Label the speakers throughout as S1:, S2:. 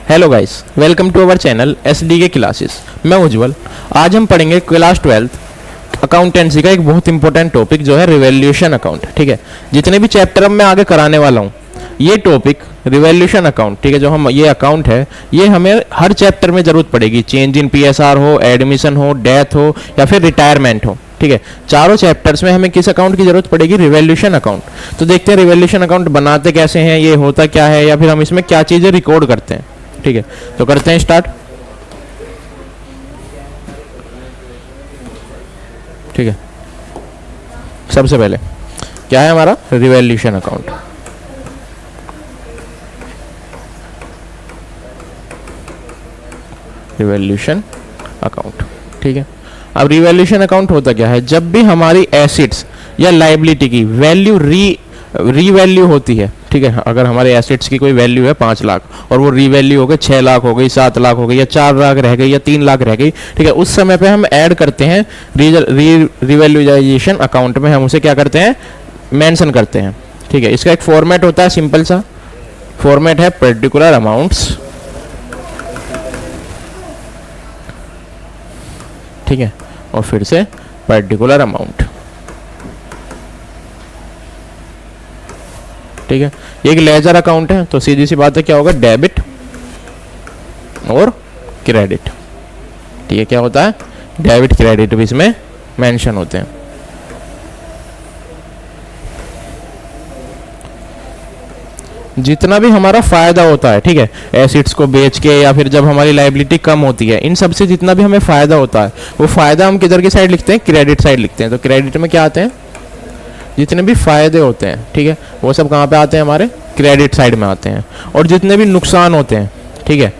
S1: Hello guys, welcome to our channel SD के classes. मैं उज्जवल। आज हम पढ़ेंगे क्लास 12 अकाउंटेंसी का एक बहुत इंपॉर्टेंट टॉपिक जो है रिवैल्यूएशन अकाउंट। ठीक है, जितने भी चैप्टर अब मैं आगे कराने वाला हूँ ये टॉपिक रिवैल्यूएशन अकाउंट, ठीक है, जो हम ये अकाउंट है ये हमें हर चैप्टर में जरूरत पड़ेगी। चेंज इन पीएसआर हो, एडमिशन हो, डेथ हो या फिर रिटायरमेंट हो। ठीक है, चारों चैप्टर्स में हमें किस अकाउंट की जरूरत पड़ेगी? Revaluation account. तो देखते हैं रिवैल्यूएशन अकाउंट बनाते कैसे हैं, ये होता क्या है, या फिर हम इसमें क्या चीजें रिकॉर्ड करते हैं। ठीक है, तो करते हैं स्टार्ट। ठीक है, सबसे पहले क्या है हमारा रिवैल्यूएशन अकाउंट। रिवैल्यूएशन अकाउंट, ठीक है। अब रिवैल्यूएशन अकाउंट होता क्या है? जब भी हमारी एसेट्स या लायबिलिटी की वैल्यू रीवैल्यू होती है, ठीक है, अगर हमारे एसेट्स की कोई वैल्यू है 5 लाख और वो रीवैल्यू हो गई 6 लाख हो गई, 7 लाख हो गई, या 4 लाख रह गई, या 3 लाख रह गई, ठीक है, उस समय पे हम ऐड करते हैं रिवैल्यूएशन अकाउंट में। हम उसे क्या करते हैं? मेंशन करते हैं। ठीक है, इसका एक फॉर्मेट होता है, सिंपल सा फॉर्मेट है पर्टिकुलर अमाउंट्स। ठीक है, और फिर से पर्टिकुलर अमाउंट। ठीक है, ये एक लेजर अकाउंट है, तो सीधी सी बात है क्या होगा? डेबिट और क्रेडिट। ठीक है, क्या होता है? डेबिट क्रेडिट भी इसमें मेंशन होते हैं। जितना भी हमारा फायदा होता है, ठीक है, एसेट्स को बेच के या फिर जब हमारी लायबिलिटी कम होती है, इन सब से जितना भी हमें फायदा होता है वो फायदा हम किधर की साइड लिखते हैं? क्रेडिट साइड लिखते हैं। तो क्रेडिट में क्या आते हैं? जितने भी फायदे होते हैं, ठीक है, वो सब कहाँ पे आते हैं? हमारे क्रेडिट साइड में आते हैं। और जितने भी नुकसान होते हैं, ठीक है,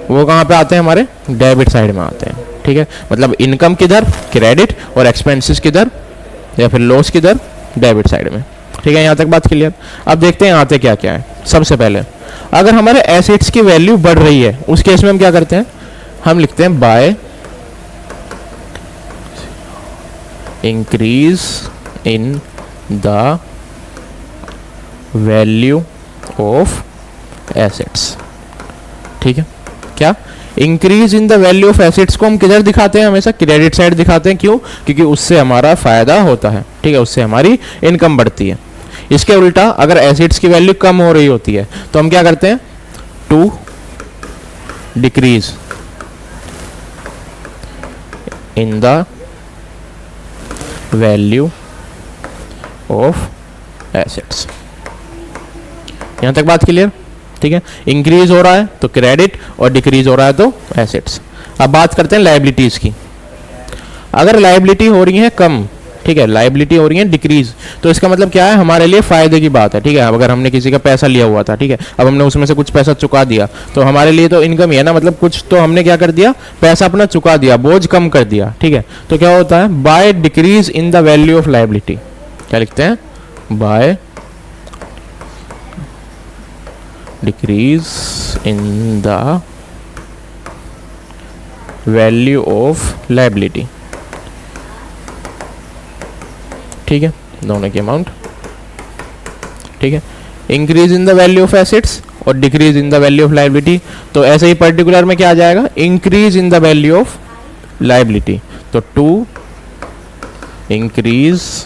S1: वो कहाँ पे आते हैं? हमारे डेबिट साइड में आते हैं। ठीक है, मतलब इनकम किधर? क्रेडिट, और एक्सपेंसेस किधर या फिर लॉस किधर? डेबिट साइड में। ठीक है, यहाँ तक बात क्लियर। अब देखते हैं आते क्या क्या है। सबसे पहले अगर हमारे एसेट्स की वैल्यू बढ़ रही है उस केस में हम क्या करते हैं? हम लिखते हैं by increase in the value of assets. ठीक है, क्या? Increase in the value of assets को हम किधर दिखाते हैं? हमेशा क्रेडिट साइड दिखाते हैं। क्यों? क्योंकि उससे हमारा फायदा होता है। ठीक है, उससे हमारी इनकम बढ़ती है। इसके उल्टा अगर एसेट्स की वैल्यू कम हो रही होती है तो हम क्या करते हैं? To decrease in the value of assets. यहां तक बात क्लियर? ठीक है, इंक्रीज हो रहा है तो क्रेडिट और डिक्रीज हो रहा है तो एसेट्स। अब बात करते हैं लायबिलिटीज की। अगर लायबिलिटी हो रही है कम, ठीक है, लायबिलिटी हो रही है डिक्रीज, तो इसका मतलब क्या है? हमारे लिए फायदे की बात है। ठीक है, अब अगर हमने किसी का पैसा लिया हुआ था, ठीक है, अब हमने उसमें से कुछ पैसा चुका दिया, तो हमारे लिए तो इनकम ही है ना, मतलब कुछ तो हमने क्या कर दिया? पैसा अपना चुका दिया, बोझ कम कर दिया। ठीक है, तो क्या होता है? By decrease in the value of liability. क्या लिखते हैं? By decrease in the value of liability. ठीक है, दोनों की अमाउंट। ठीक है, increase in the value of assets और decrease in the value of liability. तो ऐसे ही पर्टिकुलर में क्या आ जाएगा? Increase in the value of liability. तो to increase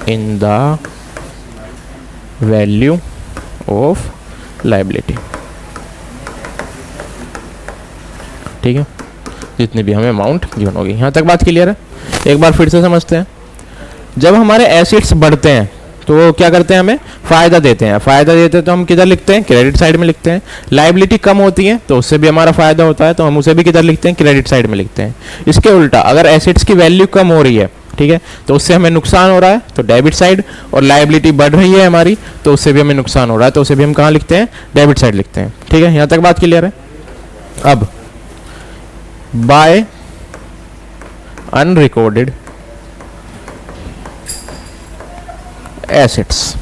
S1: in the value of liability. ठीक है, जितनी भी हमें अमाउंट गिवन होगी। यहां तक बात क्लियर है? एक बार फिर से समझते हैं। जब हमारे एसेट्स बढ़ते हैं तो वो क्या करते हैं? हमें फायदा देते हैं। फायदा देते हैं तो हम किधर लिखते हैं? क्रेडिट साइड में लिखते हैं। लायबिलिटी कम होती है तो उससे भी हमारा फायदा होता है, तो हम उसे भी किधर लिखते हैं? क्रेडिट साइड में लिखते हैं। इसके उल्टा अगर एसेट्स की वैल्यू कम हो रही है, ठीक है, तो उससे हमें नुकसान हो रहा है तो डेबिट साइड, और लायबिलिटी बढ़ रही है हमारी तो उससे भी हमें नुकसान हो रहा है, तो उसे भी हम कहाँ लिखते हैं? डेबिट साइड लिखते हैं। ठीक है, यहाँ तक बात क्लियर है? अब बाय अनरिकॉर्डेड एसेट्स।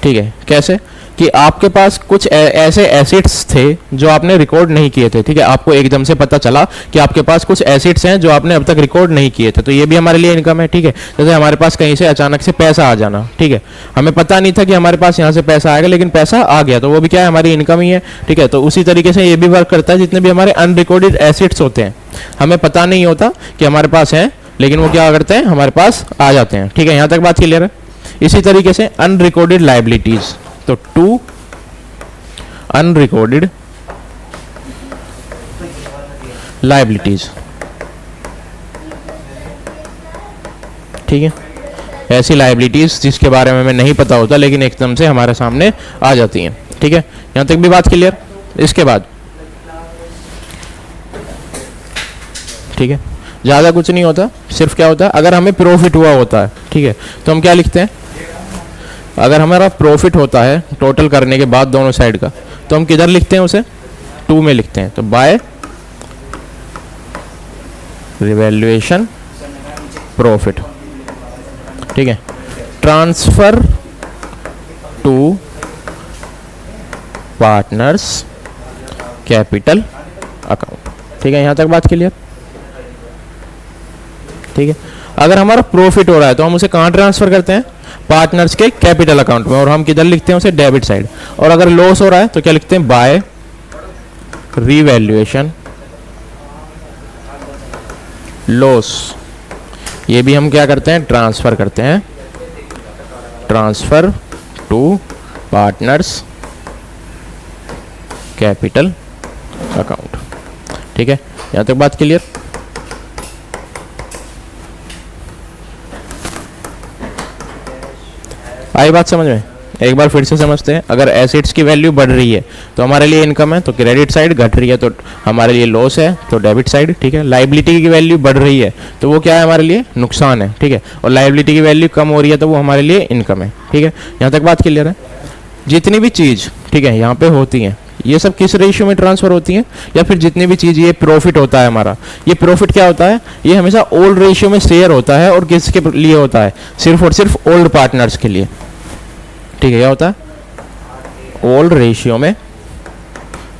S1: ठीक है, कैसे? कि आपके पास कुछ ऐसे एसेट्स थे जो आपने रिकॉर्ड नहीं किए थे, ठीक है। आपको एकदम से पता चला कि आपके पास कुछ एसेट्स हैं जो आपने अब तक रिकॉर्ड नहीं किए थे, तो ये भी हमारे लिए इनकम है, ठीक है। जैसे हमारे पास कहीं से अचानक से पैसा आ जाना, ठीक है, हमें पता नहीं था कि हमारे पास यहाँ से पैसा आएगा, लेकिन पैसा आ गया, तो वो भी क्या है, हमारी इनकम ही है, ठीक है। तो उसी तरीके से ये भी वर्क करता है, जितने भी हमारे अनरिकॉर्डेड एसेट्स होते हैं, हमें पता नहीं होता कि हमारे पास हैं, लेकिन वो क्या करते हैं, हमारे पास आ जाते हैं, ठीक है। यहाँ तक बात क्लियर है। इसी तरीके से अनरिकॉर्डेड लायबिलिटीज, तो टू अनरिकॉर्डेड लायबिलिटीज, ठीक है, ऐसी लायबिलिटीज जिसके बारे में हमें नहीं पता होता लेकिन एकदम से हमारे सामने आ जाती हैं, ठीक है। यहां तक भी बात क्लियर। इसके बाद ठीक है, ज़्यादा कुछ नहीं होता, सिर्फ क्या होता है, अगर हमें प्रॉफिट हुआ होता है, ठीक है, तो हम क्या लिखते हैं, अगर हमारा प्रॉफिट होता है टोटल करने के बाद दोनों साइड का, तो हम किधर लिखते हैं, उसे टू में लिखते हैं। तो बाय रिवैल्यूएशन प्रॉफिट, ठीक है, transfer to partners capital account, ठीक है। यहां तक बात क्लियर, ठीक है। अगर हमारा प्रॉफिट हो रहा है तो हम उसे कहां ट्रांसफर करते हैं, पार्टनर्स के कैपिटल अकाउंट में, और हम किधर लिखते हैं उसे, डेबिट साइड। और अगर लॉस हो रहा है तो क्या लिखते हैं, बाय रिवैल्यूएशन लॉस, ये भी हम क्या करते हैं, ट्रांसफर करते हैं, transfer to partners capital account, ठीक है। यहां तक बात क्लियर। आई बात समझ में, एक बार फिर से समझते हैं। अगर एसेट्स की वैल्यू बढ़ रही है तो हमारे लिए इनकम है, तो क्रेडिट साइड, घट रही है तो हमारे लिए लॉस है, तो डेबिट साइड, ठीक है। लायबिलिटी की वैल्यू बढ़ रही है तो वो क्या है, हमारे लिए नुकसान है, ठीक है। और लायबिलिटी की वैल्यू कम हो रही है तो वो हमारे लिए इनकम है, ठीक है। यहाँ तक बात क्लियर है। जितनी भी चीज़, ठीक है, यहाँ पे होती हैं, ये सब किस रेशियो में ट्रांसफर होती हैं, या फिर जितनी भी चीज़, ये प्रॉफिट होता है हमारा, ये प्रॉफिट क्या होता है, ये हमेशा ओल्ड रेशियो में शेयर होता है, और किसके लिए होता है, सिर्फ और सिर्फ ओल्ड पार्टनर्स के लिए, ठीक है। क्या होता है, ओल्ड रेशियो में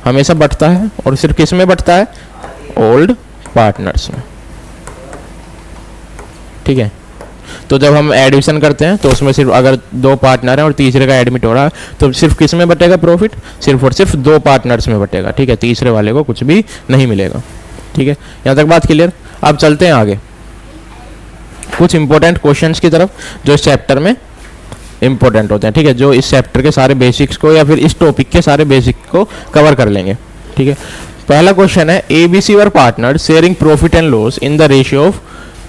S1: हमेशा बढ़ता है, और सिर्फ किस में बढ़ता है, ओल्ड पार्टनर्स में, ठीक है। तो जब हम एडिशन करते हैं तो उसमें सिर्फ अगर दो पार्टनर हैं और तीसरे का एडमिट हो रहा है तो सिर्फ किस में बटेगा प्रॉफिट, सिर्फ और सिर्फ दो पार्टनर्स में बटेगा, ठीक है। तीसरे वाले को कुछ भी नहीं मिलेगा, ठीक है। यहाँ तक बात क्लियर। अब चलते हैं आगे कुछ इंपॉर्टेंट क्वेश्चंस की तरफ जो इस चैप्टर में इंपॉर्टेंट होते हैं, ठीक है, जो इस चैप्टर के सारे बेसिक्स को या फिर इस टॉपिक के सारे बेसिक को कवर कर लेंगे, ठीक है। पहला क्वेश्चन है, ABC were partner sharing profit and loss in the ratio of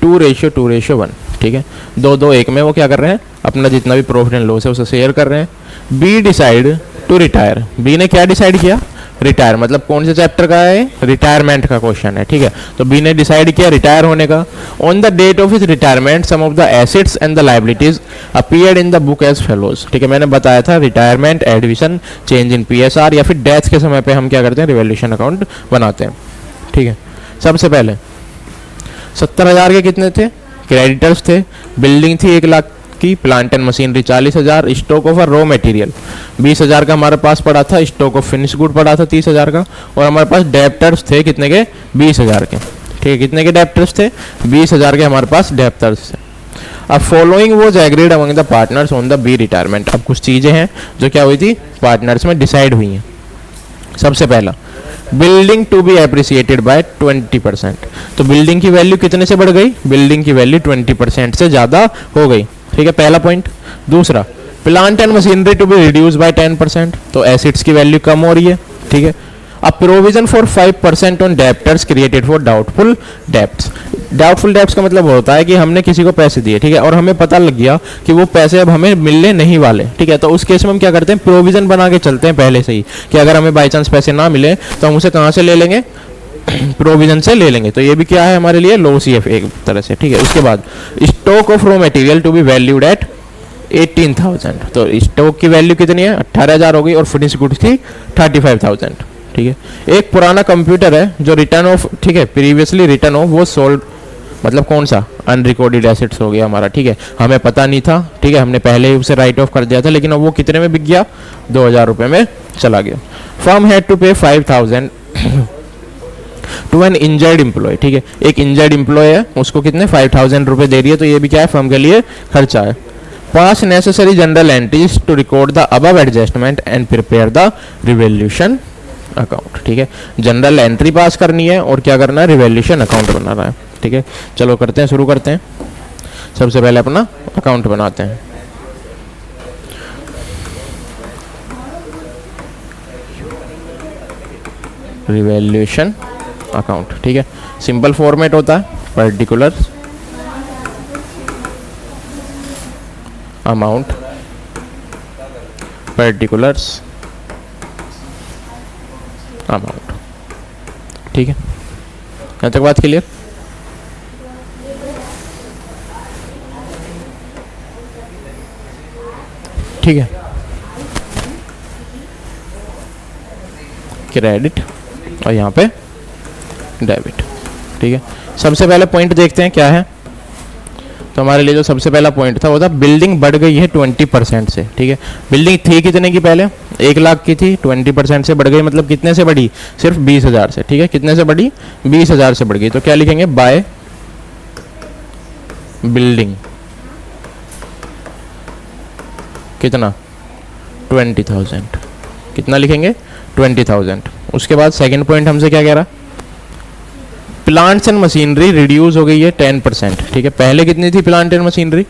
S1: 2:1, ठीक है। 2:1 में वो क्या कर रहे हैं, अपना जितना भी प्रॉफिट एंड लॉस है उसे शेयर कर रहे हैं। B decide to retire, B ने क्या डिसाइड किया, रिटायर, मतलब कौन से चैप्टर का है, रिटायरमेंट का क्वेश्चन है, ठीक है। तो बी ने डिसाइड किया रिटायर होने का। On the date of his retirement some of the assets and the liabilities appeared in the book as follows, ठीक है। मैंने बताया था retirement, admission, change in PSR या फिर डेथ के समय पे हम क्या करते हैं, रिवैल्यूएशन अकाउंट बनाते हैं, ठीक है। सबसे पहले 70,000 के कितने थे, क्रेडिटर्स थे, बिल्डिंग थी 1 लाख की, plant and machinery 40,000, stock of raw material 20,000 का हमारे पास पड़ा था, स्टॉक ऑफ फिनिश गुड पड़ा था 30,000 का, और हमारे पास डेप्टर्स थे कितने के, 20,000 के, ठीक है। कितने के डेप्टर्स थे, 20,000 के हमारे पास डेप्टर्स थे। अब following was agreed among the partners on the B retirement, अब कुछ चीज़ें हैं जो क्या हुई थी, पार्टनर्स में डिसाइड हुई हैं। सबसे पहला, building to be appreciated by 20%, तो बिल्डिंग की वैल्यू कितने से बढ़ गई, बिल्डिंग की वैल्यू 20% से ज़्यादा हो गई, ठीक है, पहला पॉइंट। दूसरा, plant and machinery to be reduce by 10%, तो एसेट्स की वैल्यू कम हो रही है, ठीक है। अब provision for 5% on debtors created for doubtful debts, doubtful debts का मतलब होता है कि हमने किसी को पैसे दिए, ठीक है, और हमें पता लग गया कि वो पैसे अब हमें मिलने नहीं वाले, ठीक है। तो उस केस में हम क्या करते हैं, प्रोविजन बना के चलते हैं पहले से ही कि अगर हमें बाई चांस पैसे ना मिले तो हम उसे कहाँ से ले लेंगे, प्रोविजन से ले लेंगे। तो ये भी क्या है, हमारे लिए लॉस ही है एक तरह से, ठीक है। उसके बाद stock of raw material to be valued at 18,000, तो स्टॉक की वैल्यू कितनी है, 18,000 हो गई, और फिनिश गुड्स की 35,000, ठीक है। एक पुराना कंप्यूटर है जो रिटर्न ऑफ, ठीक है, प्रीवियसली रिटर्न ऑफ वो सोल्ड मतलब कौन सा, अनरिकॉर्डेड एसेट्स हो गया हमारा, ठीक है, हमें पता नहीं था, ठीक है, हमने पहले ही उसे राइट ऑफ कर दिया था, लेकिन अब वो कितने में बिक गया, 2000 रुपये में चला गया। फर्म हैड टू पे 5000 टू एन इंजर्ड एम्प्लॉय, ठीक है, एक इंजर्ड एम्प्लॉय है, उसको कितने 5000 रुपये दे रही है, तो ये भी क्या है, फर्म के लिए खर्चा है। Pass necessary journal entries to record the above adjustment and prepare the revaluation account, ठीक है, जनरल एंट्री पास करनी है और क्या करना है, रिवैल्यूएशन अकाउंट बनाना है, ठीक है। चलो करते हैं, शुरू करते हैं। सबसे पहले अपना अकाउंट बनाते हैं। रिवैल्यूएशन अकाउंट, ठीक है, सिंपल फॉर्मेट होता है, पर्टिकुलर अमाउंट, पर्टिकुलर्स अमाउंट, ठीक है, यहाँ तक बात क्लियर। ठीक है, क्रेडिट और यहाँ पे डेबिट, ठीक है। सबसे पहले पॉइंट देखते हैं क्या है। तो हमारे लिए जो सबसे पहला पॉइंट था वो था बिल्डिंग बढ़ गई है 20% से, ठीक है। बिल्डिंग थी कितने की पहले, 1 लाख की थी, 20% से बढ़ गई, मतलब कितने से बढ़ी, सिर्फ 20,000 से, ठीक है, कितने से बढ़ी, 20,000 से बढ़ गई। तो क्या लिखेंगे, बाय बिल्डिंग कितना, 20,000, कितना लिखेंगे, 20,000। उसके बाद सेकंड पॉइंट हमसे क्या कह रहा, प्लांट्स एंड मशीनरी रिड्यूस हो गई है 10%, ठीक है। पहले कितनी थी plant and machinery,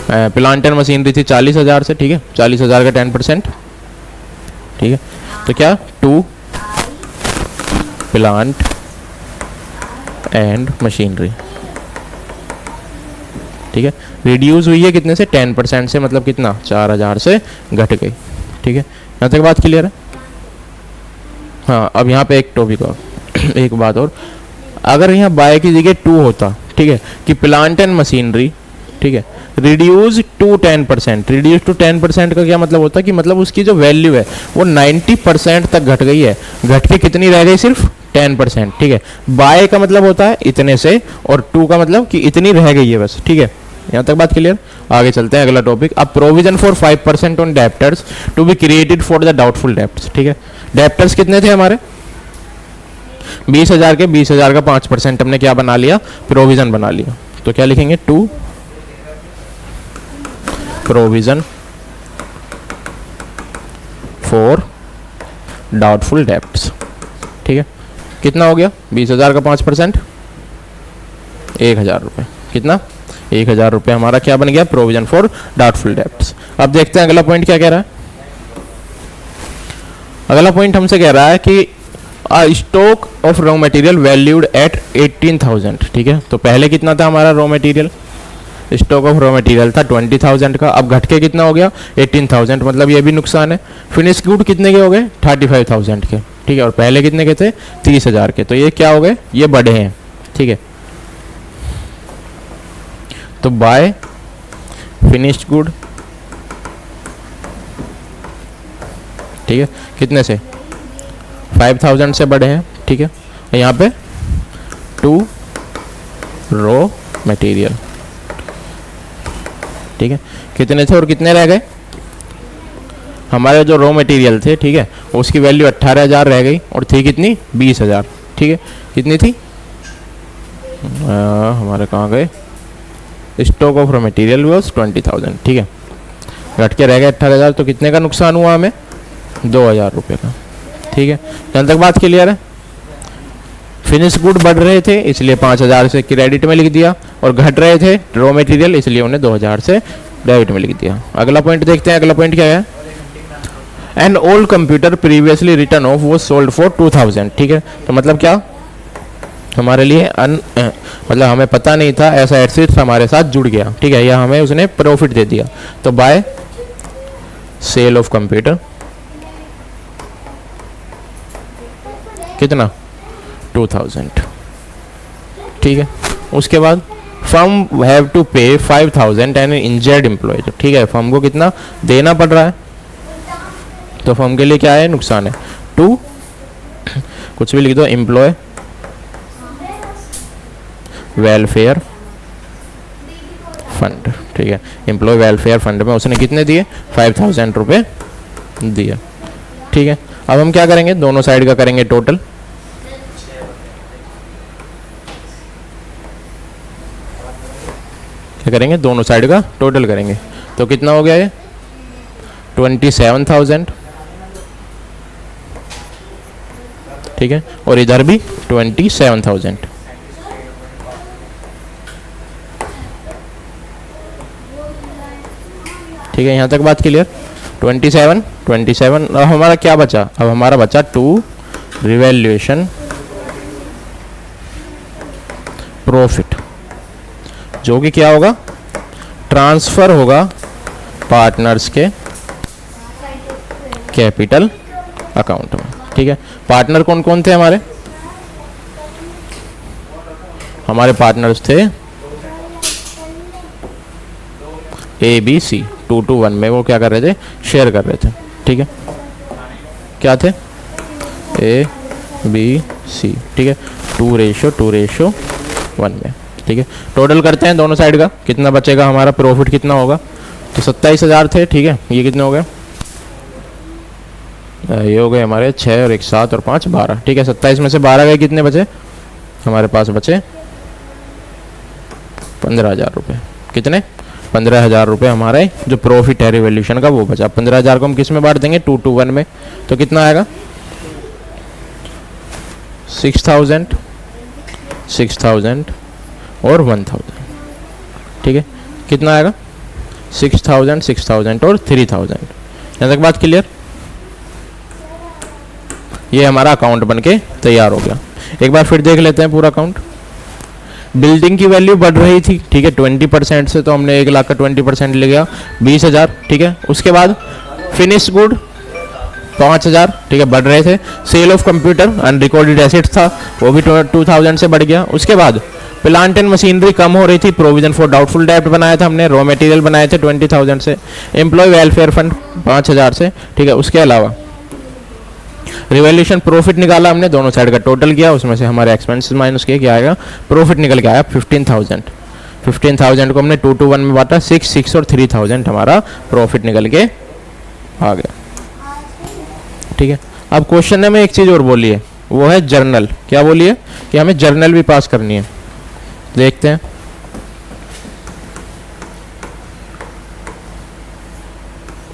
S1: plant and machinery थी 40,000 से, ठीक है, 40,000 का 10%, ठीक है। तो क्या, टू प्लांट एंड मशीनरी, ठीक है, रिड्यूस हुई है कितने से, 10% से, मतलब कितना, 4,000 से घट गई, ठीक है। यहाँ तक बात क्लियर है। हाँ, अब यहाँ पे एक टॉपिक और एक बात और, अगर यहाँ बाय की जगह टू होता, ठीक है, कि प्लांट एंड मशीनरी, ठीक है, रिड्यूस टू 10%, रिड्यूस टू 10% का क्या मतलब होता है कि मतलब उसकी जो वैल्यू है वो 90% तक घट गई है, घट के कितनी रह गई, सिर्फ 10%, ठीक है। बाय का मतलब होता है इतने से, और टू का मतलब कि इतनी रह गई है बस, ठीक है। यहाँ तक बात क्लियर। आगे चलते हैं, अगला टॉपिक, अब provision for 5% on debtors to be created for the doubtful debts, ठीक है। डेप्टर्स कितने थे हमारे, 20,000 के, 20,000 का 5% हमने क्या बना लिया, प्रोविजन बना लिया। तो क्या लिखेंगे, to provision for doubtful debts, ठीक है। कितना हो गया, 20,000 का 5%, 1,000 रुपये, कितना, 1,000 रुपये हमारा क्या बन गया, प्रोविजन फॉर डाउटफुल डेप्ट्स। अब देखते हैं अगला पॉइंट क्या कह रहा है। अगला पॉइंट हमसे कह रहा है कि stock of raw material valued at 18,000, ठीक है। तो पहले कितना था हमारा raw material, stock of raw material था 20,000 का, अब घट के कितना हो गया, 18,000, मतलब ये भी नुकसान है। फिनिश गुड कितने के हो गए, 35,000 के, ठीक है, और पहले कितने के थे, 30,000 के। तो ये क्या हो गए, ये बढ़े हैं, ठीक है। तो बाय फिनिश्ड गुड, ठीक है, कितने से, 5,000 से बढ़े हैं, ठीक है। और यहाँ पे टू रॉ मटेरियल, ठीक है, कितने थे और कितने रह गए, हमारे जो रॉ मटेरियल थे, ठीक है, उसकी वैल्यू 18,000 रह गई, और थी कितनी, 20,000, ठीक है। कितनी थी, हमारे कहाँ गए, stock of raw material was 20,000, ठीक है, घट के रह गए 18,000। तो कितने का नुकसान हुआ हमें, 2,000 रुपये का, ठीक है। यहाँ तक बात क्लियर है। फिनिश गुड बढ़ रहे थे इसलिए 5,000 से क्रेडिट में लिख दिया, और घट रहे थे रॉ मटेरियल इसलिए उन्हें 2,000 से डेबिट में लिख दिया। अगला पॉइंट देखते हैं, अगला पॉइंट क्या है, an old computer previously return of वो सोल्ड फॉर 2,000, ठीक है। तो मतलब क्या, हमारे लिए मतलब हमें पता नहीं था, ऐसा एसेट हमारे साथ जुड़ गया, ठीक है, या हमें उसने प्रॉफिट दे दिया। तो बाय सेल ऑफ कंप्यूटर कितना, 2,000, ठीक है। उसके बाद फर्म हैव टू पे 5,000 एंड इंजर्ड एम्प्लॉय, ठीक है, फर्म को कितना देना पड़ रहा है, तो फर्म के लिए क्या है, नुकसान है। टू कुछ भी लिख दो, एम्प्लॉय वेलफेयर फंड, ठीक है, एम्प्लॉय वेलफेयर फंड में उसने कितने दिए, 5000 रुपये दिया, ठीक है। अब हम क्या करेंगे, दोनों साइड का करेंगे टोटल, क्या करेंगे, दोनों साइड का टोटल करेंगे, तो कितना हो गया ये 27,000, ठीक है, और इधर भी 27,000, ठीक है, यहाँ तक बात क्लियर। 27 अब हमारा क्या बचा, अब हमारा बचा 2 रिवैल्यूएशन प्रॉफिट, जो कि क्या होगा, ट्रांसफर होगा पार्टनर्स के कैपिटल अकाउंट में, ठीक है। पार्टनर कौन कौन थे हमारे, हमारे पार्टनर्स थे ABC 2:1 में, वो क्या कर रहे थे, शेयर कर रहे थे, ठीक है, क्या थे ABC, ठीक है, 2:1 में, ठीक है। टोटल करते हैं दोनों साइड का, कितना बचेगा हमारा, प्रॉफिट कितना होगा, तो 27,000 थे, ठीक है, ये कितने हो गए, ये हो गए हमारे 6 और 1 7 और 5 12, ठीक है। 27 में से 12 गए, कितने बचे हमारे पास, बचे 15,000 रुपये, कितने 15,000 रुपये हमारे जो प्रॉफिट है रिवैल्यूएशन का वो बचा। 15,000 को हम किस में बांट देंगे, 2:1 में, तो कितना आएगा 6,000 और 1,000, ठीक है, कितना आएगा 6,000 और 3,000, यहाँ तक बात क्लियर। ये हमारा अकाउंट बनके तैयार हो गया। एक बार फिर देख लेते हैं पूरा अकाउंट। बिल्डिंग की वैल्यू बढ़ रही थी, ठीक है, 20% से, तो हमने 1 लाख का 20% ले गया 20,000, ठीक है। उसके बाद फिनिश गुड 5,000, ठीक है, बढ़ रहे थे। Sale of computer unrecorded assets था, वो भी 2,000 से बढ़ गया। उसके बाद प्लांट एंड मशीनरी कम हो रही थी, प्रोविजन फॉर डाउटफुल डेब्ट बनाया था हमने, रॉ मटेरियल बनाए थे 20,000 से, एम्प्लॉय वेलफेयर फंड 5,000 से, ठीक है। उसके अलावा रिवैल्यूएशन प्रॉफिट निकाला हमने, दोनों साइड का टोटल किया, उसमें से हमारे एक्सपेंसेस माइनस किए, क्या आएगा, प्रॉफिट निकल के आया 15,000 को हमने 2:1 में बांटा, 6 और 3,000 हमारा प्रॉफिट निकल के आ गया, ठीक है। अब क्वेश्चन में एक चीज़ और बोली है, वो है जर्नल। क्या बोली है कि हमें जर्नल भी पास करनी है, देखते हैं।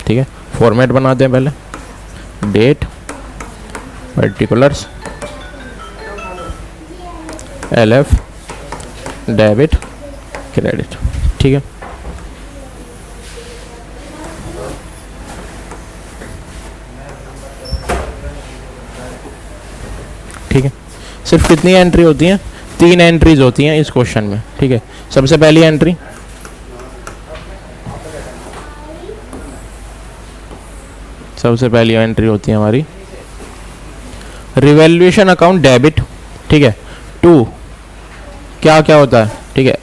S1: ठीक है, फॉर्मेट बनाते हैं पहले, date, particulars, LF, debit, credit, ठीक है। ठीक है, सिर्फ कितनी एंट्री होती हैं, 3 एंट्रीज होती हैं इस क्वेश्चन में, ठीक है। सबसे पहली एंट्री, होती है हमारी रिवैल्यूएशन अकाउंट डेबिट, ठीक है, 2 क्या क्या होता है, ठीक है।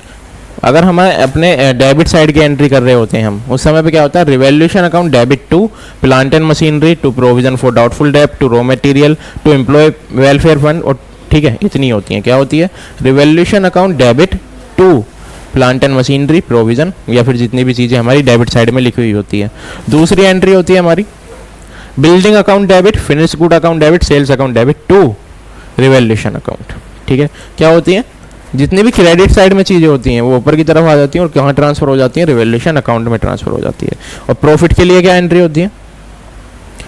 S1: अगर हम अपने डेबिट साइड की एंट्री कर रहे होते हैं हम, उस समय पे क्या होता है, revaluation account debit to plant and machinery, to provision for doubtful डेब्ट, to raw material, to employ welfare fund, और ठीक है, इतनी होती है। क्या होती है, revaluation account debit to plant and machinery, provision, या फिर जितनी भी चीज़ें हमारी डेबिट साइड में लिखी हुई होती है। दूसरी एंट्री होती है हमारी building account debit, finish good account debit, sales account debit to revaluation account, ठीक है। क्या होती है, जितनी भी क्रेडिट साइड में चीज़ें होती हैं वो ऊपर की तरफ आ जाती हैं और कहाँ ट्रांसफर हो जाती हैं, रिवैल्यूएशन अकाउंट में ट्रांसफर हो जाती है। और प्रॉफिट के लिए क्या एंट्री होती है,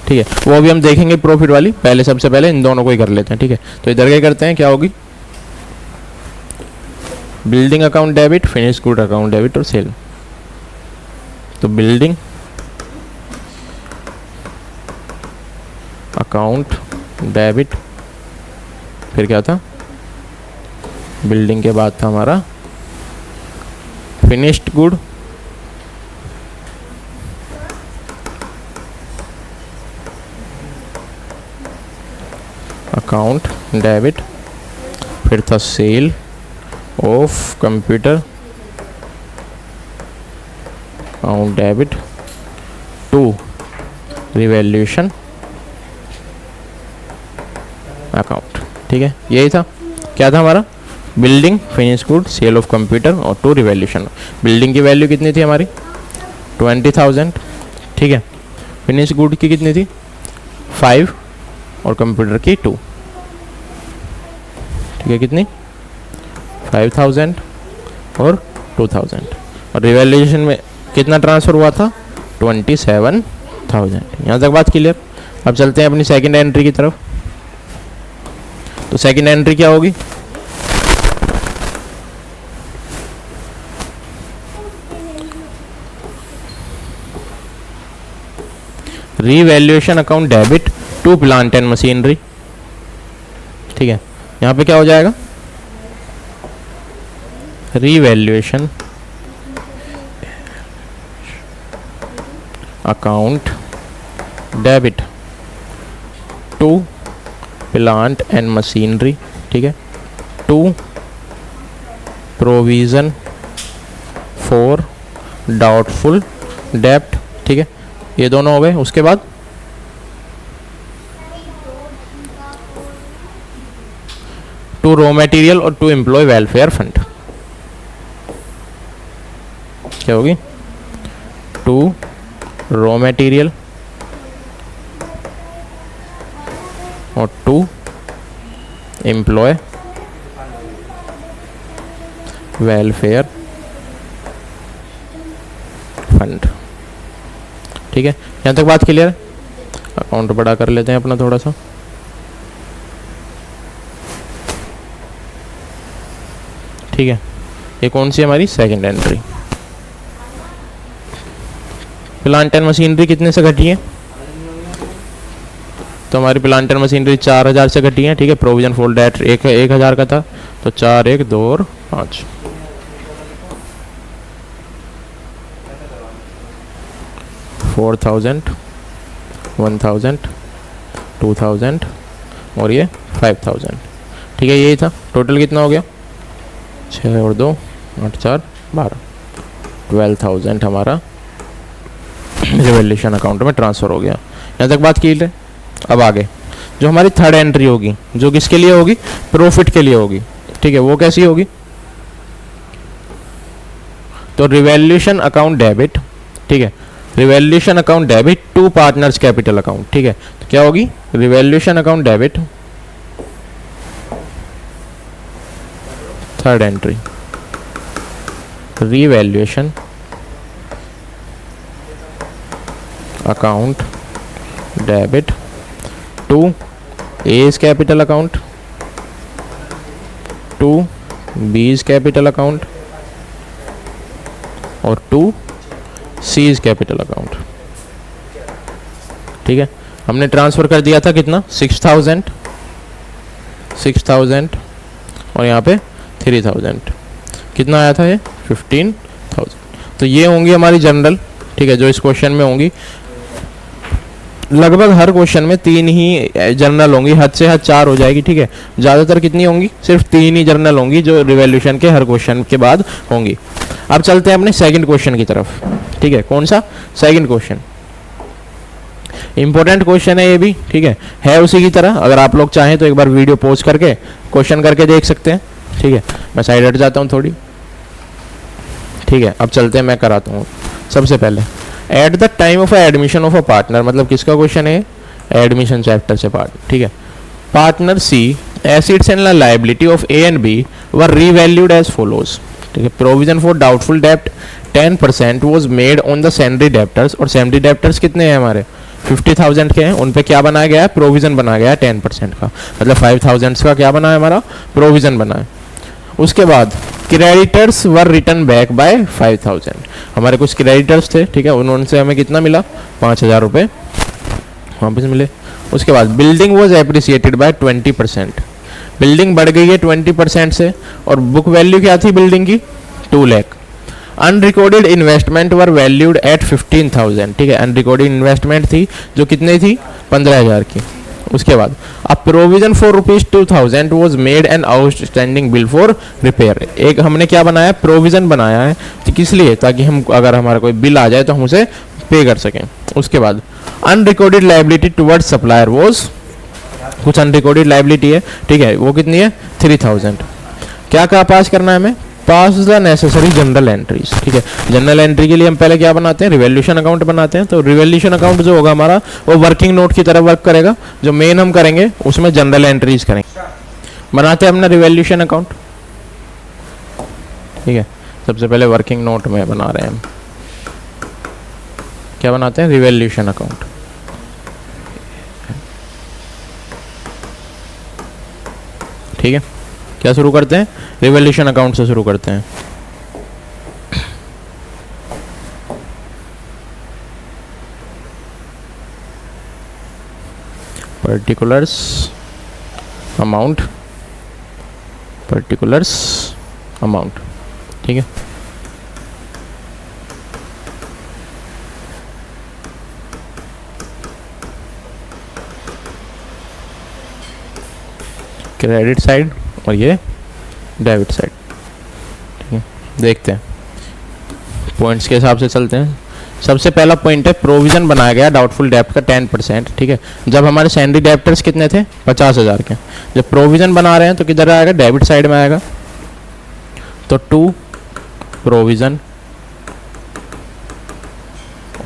S1: ठीक है, वो भी हम देखेंगे प्रॉफिट वाली। पहले सबसे पहले इन दोनों को ही कर लेते हैं, ठीक है। तो इधर क्या करते हैं, क्या होगी, building account debit, finish good account debit और सेल। तो बिल्डिंग अकाउंट डेबिट, फिर क्या था, बिल्डिंग के बाद था हमारा फिनिश्ड गुड अकाउंट डेबिट, फिर था sale of computer account debit to revaluation account, ठीक है। यही था, क्या था हमारा, building, finish good, sale of computer और 2 रिवैल्यूएशन। बिल्डिंग की वैल्यू कितनी थी हमारी 20,000, ठीक है। फिनिश गुड की कितनी थी 5 और कंप्यूटर की 2, ठीक है। कितनी 5,000 और 2,000। और रिवैल्यूएशन में कितना ट्रांसफ़र हुआ था 27,000। यहाँ तक बात क्लियर। अब चलते हैं अपनी सेकंड एंट्री की तरफ। तो सेकंड एंट्री क्या होगी, revaluation account debit to plant and machinery, ठीक है। यहाँ पे क्या हो जाएगा revaluation account debit to plant and machinery, ठीक है, टू प्रोविज़न फॉर डाउटफुल डेब्ट, ठीक है। ये दोनों हो गए। उसके बाद टू रॉ मटेरियल और टू एम्प्लॉय वेलफेयर फंड, क्या होगी टू रॉ मटेरियल और टू एम्प्लॉय वेलफेयर फंड, ठीक है। यहाँ तक बात क्लियर है। अकाउंट बड़ा कर लेते हैं अपना थोड़ा सा, ठीक है। ये कौन सी हमारी second entry. Plant and machinery कितने से घटी है, तो हमारी प्लांट एंड मशीनरी 4,000 से घटी है, ठीक है। प्रोविजन फॉर डेट 1,000 का था, तो 4, 1, 2 और 5, 4,000, 1,000, 2,000 और ये 5,000, ठीक है। यही था। टोटल कितना हो गया 6 और 2 8 4 12, 12,000 हमारा रिवैल्यूएशन अकाउंट में ट्रांसफ़र हो गया। यहाँ तक बात क्लियर है। अब आगे जो हमारी थर्ड एंट्री होगी, जो किसके लिए होगी प्रॉफिट के लिए होगी, ठीक है। वो कैसी होगी, तो रिवैल्यूएशन अकाउंट डेबिट, ठीक है। Revaluation account debit to partners capital account, ठीक है। तो क्या होगी revaluation account debit, third entry revaluation account debit to A's capital account, to B's capital account और टू सीज कैपिटल अकाउंट, ठीक है। हमने ट्रांसफ़र कर दिया था कितना 6,000 और यहाँ पे 3,000, कितना आया था ये 15,000। तो ये होंगी हमारी जनरल, ठीक है, जो इस क्वेश्चन में होंगी। लगभग हर क्वेश्चन में 3 ही जर्नल होंगी, हद से हद 4 हो जाएगी, ठीक है। ज़्यादातर कितनी होंगी सिर्फ 3 ही जर्नल होंगी जो रिवैल्यूएशन के हर क्वेश्चन के बाद होंगी। अब चलते हैं अपने सेकंड क्वेश्चन की तरफ, ठीक है। कौन सा सेकंड क्वेश्चन, इंपॉर्टेंट क्वेश्चन है ये भी, ठीक है उसी की तरह। अगर आप लोग चाहें तो एक बार वीडियो पॉज करके क्वेश्चन करके देख सकते हैं, ठीक है। मैं साइड हट जाता हूँ थोड़ी, ठीक है। अब चलते हैं, मैं कराता हूँ। सबसे पहले at the time of admission of a partner, मतलब किसका क्वेश्चन है एडमिशन चैप्टर से पार्ट, ठीक है। Partner see assets and liability of A and B were revalued as follows, ठीक है। प्रोविजन फॉर डाउटफुल डेब्ट 10% was made on the sundry debtors, और सैंडरी डेब्टर्स कितने हैं हमारे 50,000 के हैं। उन पे क्या बनाया गया है प्रोविजन बनाया गया है 10% का, मतलब 5,000 का क्या बना है हमारा प्रोविजन बना है। उसके बाद creditors were return back by 5,000, हमारे कुछ क्रेडिटर्स थे, ठीक है। उनसे हमें कितना मिला 5,000 रुपये वापस मिले। उसके बाद building was appreciated by 20%, building बढ़ गई है 20% से, और बुक वैल्यू क्या थी बिल्डिंग की 2 lakh. Unrecorded investment were valued at 15,000, ठीक है। अनरिकॉर्डेड इन्वेस्टमेंट थी जो कितने थी 15,000 की। उसके बाद a provision for ₹2,000 was made an outstanding bill for repair, एक हमने क्या बनाया प्रोविजन बनाया है, तो किस लिए, ताकि हम अगर हमारा कोई बिल आ जाए तो हम उसे पे कर सकें। उसके बाद unrecorded liability towards supplier was, कुछ अनरिकॉर्डेड लायबिलिटी है, ठीक है, वो कितनी है 3,000। क्या क्या पास करना है हमें, पास द नेसेसरी जनरल एंट्रीज। ठीक है, जनरल एंट्री के लिए हम पहले क्या बनाते हैं, रिवॉल्यूशन अकाउंट बनाते हैं। तो रिवॉल्यूशन अकाउंट जो होगा हमारा वो वर्किंग नोट की तरह वर्क करेगा। जो मेन हम करेंगे उसमें जनरल एंट्रीज करेंगे। बनाते हैं अपना रिवॉल्यूशन अकाउंट। ठीक है, सबसे पहले वर्किंग नोट में बना रहे हैं हम, क्या बनाते हैं, रिवॉल्यूशन अकाउंट। ठीक है, क्या शुरू करते हैं, रिवॉल्यूशन अकाउंट से शुरू करते हैं। Particulars amount, particulars amount. ठीक है, क्रेडिट साइड और ये डेबिट साइड। ठीक है, देखते हैं, पॉइंट्स के हिसाब से चलते हैं। सबसे पहला पॉइंट है प्रोविजन बनाया गया डाउटफुल डेब्ट का 10%। ठीक है, जब हमारे सैलरी डेब्टर्स कितने थे, 50,000 के। जब प्रोविजन बना रहे हैं तो किधर आएगा, डेबिट साइड में आएगा। तो 2 प्रोविजन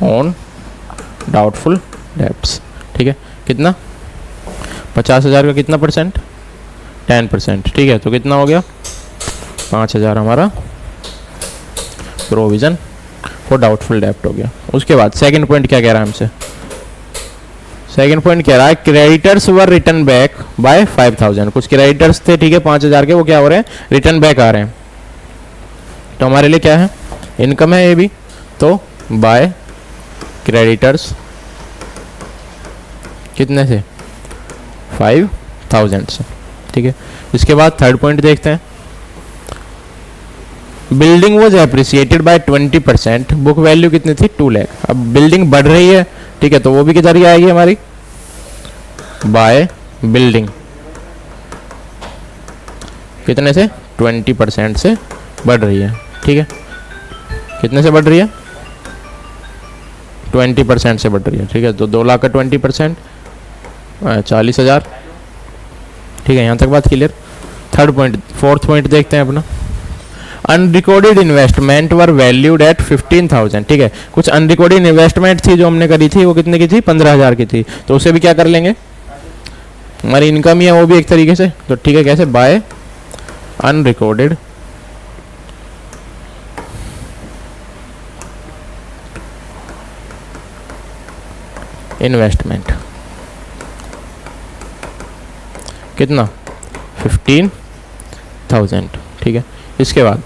S1: ऑन डाउटफुल डेब्ट्स। ठीक है, कितना, 50,000 का कितना परसेंट, 10%। ठीक है, तो कितना हो गया, 5,000 हमारा प्रोविजन फॉर डाउटफुल डेब्ट हो गया। उसके बाद सेकंड पॉइंट क्या कह रहा है हमसे, सेकंड पॉइंट कह रहा है creditors were return back by 5,000। कुछ क्रेडिटर्स थे, ठीक है, 5,000 के, वो क्या हो रहे हैं, रिटर्न बैक आ रहे हैं। तो हमारे लिए क्या है, इनकम है ये भी। तो बाय क्रेडिटर्स कितने से, 5,000 से। ठीक है, इसके बाद थर्ड पॉइंट देखते हैं, building was appreciated by 20%। Book value कितनी थी, 2 लाख। अब बिल्डिंग बढ़ रही है, ठीक है, तो वो भी किधर ही आएगी हमारी, बाय बिल्डिंग कितने से, 20% से बढ़ रही है। ठीक है, कितने से बढ़ रही है, 20% से बढ़ रही है। ठीक है, तो 2 लाख का 20%, 40,000। ठीक है, यहाँ तक बात clear. Third point, fourth point देखते हैं अपना, unrecorded investment were valued at 15,000। ठीक है, कुछ अनरिकॉर्डेड इन्वेस्टमेंट थी जो हमने करी थी, वो कितने की थी, 15,000 की थी। तो उसे भी क्या कर लेंगे, हमारी इनकम ही है वो भी एक तरीके से। तो ठीक है, कैसे, बाय अनरिकॉर्डेड इन्वेस्टमेंट, कितना, 15,000। ठीक है, इसके बाद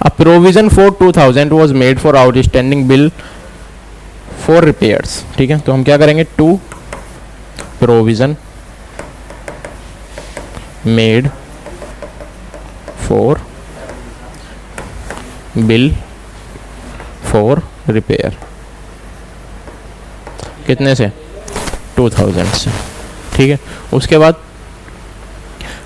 S1: a provision for 2,000 was made for outstanding bill for repairs. ठीक है, तो हम क्या करेंगे, 2 provision made for bill for repair, कितने से, 2,000 से। ठीक है, उसके बाद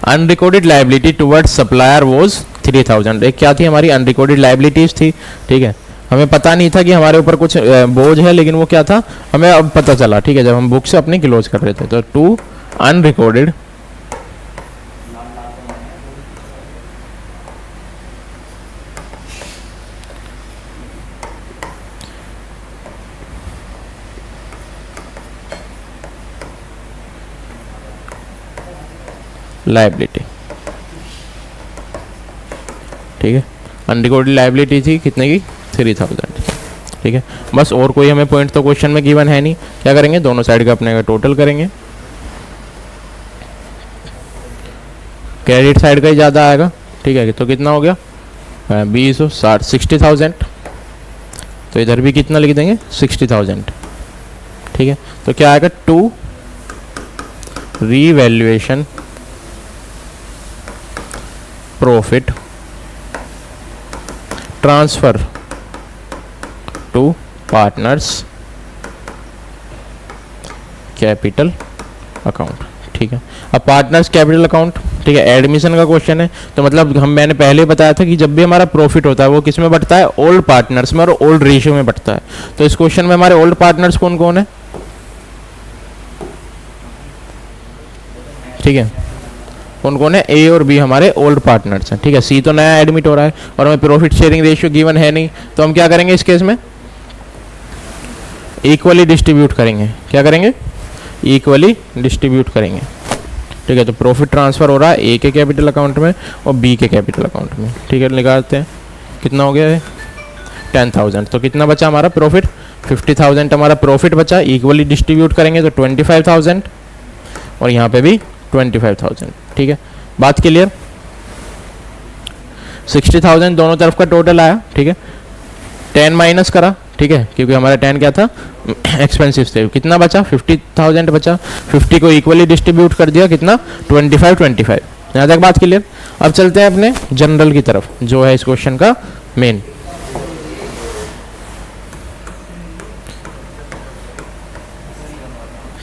S1: unrecorded liability towards supplier was 3,000। एक क्या थी हमारी, अनरिकॉर्डेड लाइबिलिटीज थी। ठीक है, हमें पता नहीं था कि हमारे ऊपर कुछ बोझ है, लेकिन वो क्या था, हमें अब पता चला। ठीक है, जब हम बुक से अपनी क्लोज कर रहे थे। तो 2 अनरिकॉर्डेड लाइबिलिटी। ठीक है, अनरिकॉर्डेड लाइबिलिटी थी कितने की, 3,000। ठीक है, बस, और कोई हमें पॉइंट तो क्वेश्चन में गिवन है नहीं। क्या करेंगे, दोनों साइड का अपने का टोटल करेंगे। क्रेडिट साइड का ही ज़्यादा आएगा। ठीक है, तो कितना हो गया, 20 और 60, 60,000। तो इधर भी कितना लिख देंगे, 60,000। ठीक है, तो क्या आएगा, 2 revaluation profit transfer to partners capital account. ठीक है, अब पार्टनर्स कैपिटल अकाउंट, ठीक है, एडमिशन का क्वेश्चन है। तो मतलब मैंने पहले ही बताया था कि जब भी हमारा प्रॉफिट होता है वो किस में बढ़ता है, ओल्ड पार्टनर्स में और ओल्ड रेशियो में बढ़ता है। तो इस क्वेश्चन में हमारे ओल्ड पार्टनर्स कौन कौन है, ठीक है, कौन कौन है, ए और बी हमारे ओल्ड पार्टनर्स हैं, ठीक है। सी तो नया एडमिट हो रहा है और हमें प्रॉफिट शेयरिंग रेशियो गिवन है नहीं, तो हम क्या करेंगे इस केस में, इक्वली डिस्ट्रीब्यूट करेंगे। क्या करेंगे, इक्वली डिस्ट्रीब्यूट करेंगे, ठीक है। तो प्रॉफिट ट्रांसफर हो रहा है ए के कैपिटल अकाउंट में और बी के कैपिटल अकाउंट में, ठीक है। निकालते हैं कितना हो गया है 10,000, तो कितना बचा हमारा प्रॉफिट 50,000 हमारा प्रॉफिट बचा। इक्वली डिस्ट्रीब्यूट करेंगे तो 25,000 और यहाँ पे भी 25,000, ठीक है। बात क्लियर। 60,000 दोनों तरफ का टोटल आया, ठीक है। 10 माइनस करा, ठीक है, क्योंकि हमारा 10 क्या था, एक्सपेंसिव थे। कितना बचा 50,000 बचा। 50 को इक्वली डिस्ट्रीब्यूट कर दिया, कितना 25। यहाँ तक बात क्लियर। अब चलते हैं अपने जनरल की तरफ, जो है इस क्वेश्चन का मेन।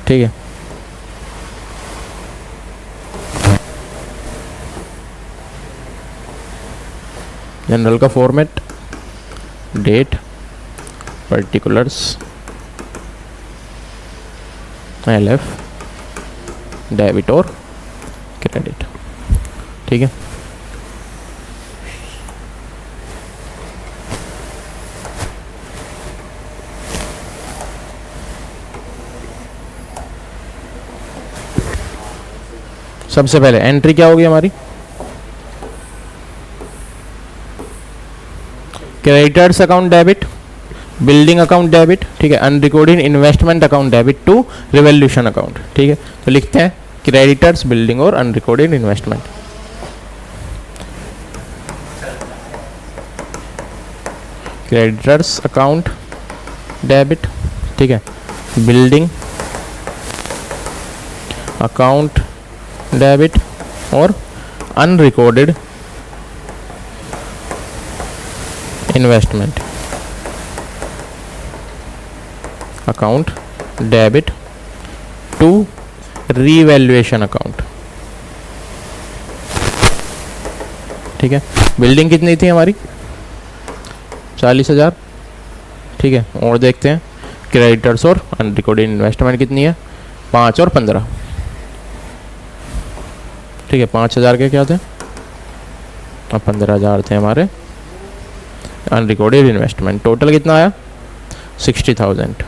S1: ठीक है, जनरल का format, date, particulars, LF, debit और क्रेडिट, ठीक है। सबसे पहले एंट्री क्या होगी हमारी, creditors account debit, building account debit, ठीक है, unrecorded investment account debit to revolution account, ठीक है। तो लिखते हैं क्रेडिटर्स, बिल्डिंग और unrecorded investment. Creditors account debit, ठीक है, बिल्डिंग अकाउंट डेबिट और unrecorded investment account debit to revaluation account, ठीक है। बिल्डिंग कितनी थी हमारी 40,000, ठीक है। और देखते हैं क्रेडिटर्स और अनरिकॉर्डेड इन्वेस्टमेंट कितनी है, 5 और 15, ठीक है। 5,000 के क्या थे और 15,000 थे हमारे अनरिकॉर्डेड इन्वेस्टमेंट। टोटल कितना आया 60,000,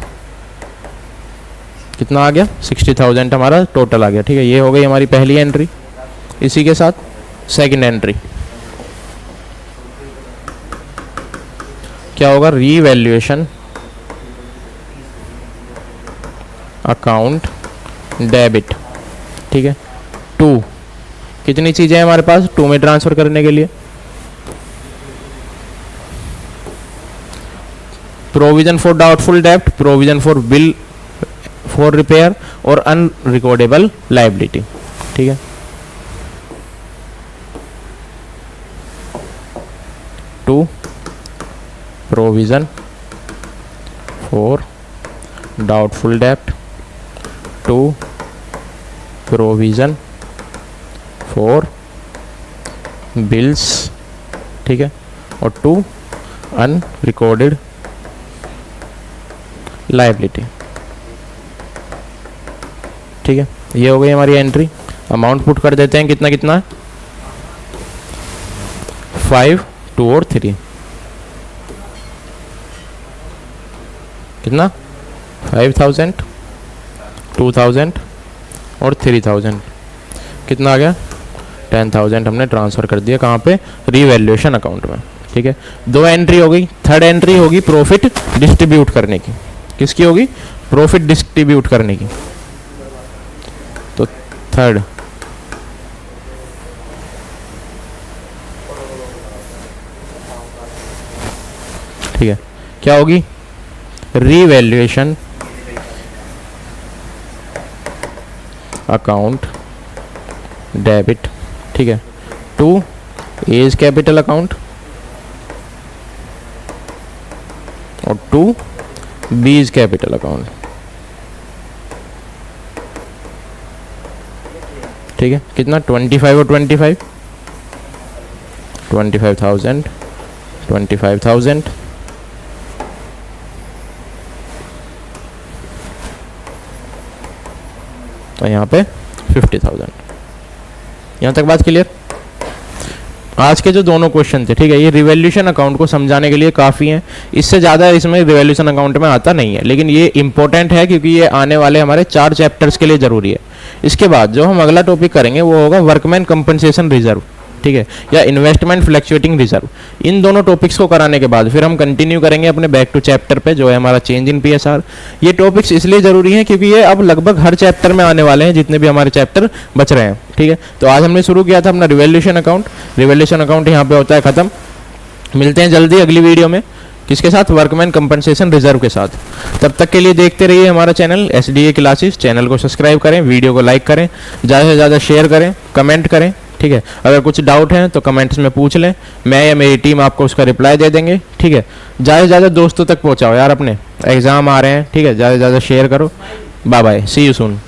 S1: कितना आ गया 60,000 हमारा टोटल आ गया, ठीक है। ये हो गई हमारी पहली एंट्री। इसी के साथ सेकंड एंट्री क्या होगा, रीवैल्यूएशन अकाउंट डेबिट, ठीक है। 2 कितनी चीजें हैं हमारे पास 2 में ट्रांसफर करने के लिए, प्रोविजन फॉर डाउटफुल डेब्ट, provision for bill for repair और अनरिकॉर्डेबल लायबिलिटी, ठीक है। 2 प्रोविजन फॉर डाउटफुल डेब्ट, 2 प्रोविजन फॉर बिल्स, ठीक है, और 2 अनरिकॉर्डेड लायबिलिटी, ठीक है। ये हो गई हमारी एंट्री। अमाउंट पुट कर देते हैं, कितना कितना है 5, 2 और 3, कितना 5,000, 2,000 और 3,000, कितना आ गया 10,000 हमने ट्रांसफ़र कर दिया कहाँ पे, रीवैल्यूएशन अकाउंट में, ठीक है। 2 एंट्री हो गई। थर्ड एंट्री होगी प्रॉफिट डिस्ट्रीब्यूट करने की। किसकी होगी, प्रॉफिट डिस्ट्रीब्यूट करने की। तो थर्ड ठीक है, क्या होगी रीवैल्यूएशन अकाउंट डेबिट, ठीक है, टू एज कैपिटल अकाउंट और 2 बीज कैपिटल अकाउंट, ठीक है। कितना 25 और 25, 25,000, 25,000 तो यहाँ पे 50,000, यहाँ तक बात क्लियर। आज के जो दोनों क्वेश्चन थे, ठीक है, ये रिवॉल्यूशन अकाउंट को समझाने के लिए काफ़ी हैं, इससे ज़्यादा इसमें रिवॉल्यूशन अकाउंट में आता नहीं है, लेकिन ये इंपॉर्टेंट है क्योंकि ये आने वाले हमारे 4 चैप्टर्स के लिए ज़रूरी है। इसके बाद जो हम अगला टॉपिक करेंगे वो होगा वर्कमैन कंपनसेशन रिजर्व, ठीक है, या इन्वेस्टमेंट फ्लक्चुएटिंग रिजर्व। इन दोनों टॉपिक्स को कराने के बाद फिर हम कंटिन्यू करेंगे अपने बैक टू चैप्टर पे, जो है हमारा चेंज इन पीएसआर। ये टॉपिक्स इसलिए ज़रूरी हैं क्योंकि ये अब लगभग हर चैप्टर में आने वाले हैं, जितने भी हमारे चैप्टर बच रहे हैं, ठीक है। तो आज हमने शुरू किया था अपना रिवॉल्यूशन अकाउंट। रिवॉल्यूशन अकाउंट यहाँ पे होता है ख़त्म। मिलते हैं जल्दी अगली वीडियो में, किसके साथ? वर्कमैन कंपनसेशन रिजर्व के साथ। तब तक के लिए देखते रहिए हमारा चैनल SDA क्लासेस। चैनल को सब्सक्राइब करें, वीडियो को लाइक करें, ज़्यादा से ज़्यादा शेयर करें, कमेंट करें, ठीक है। अगर कुछ डाउट है तो कमेंट्स में पूछ लें, मैं या मेरी टीम आपको उसका रिप्लाई दे देंगे, ठीक है। ज़्यादा से ज़्यादा दोस्तों तक पहुँचाओ यार, अपने एग्ज़ाम आ रहे हैं, ठीक है। ज़्यादा से ज़्यादा शेयर करो। Bye bye, see you soon.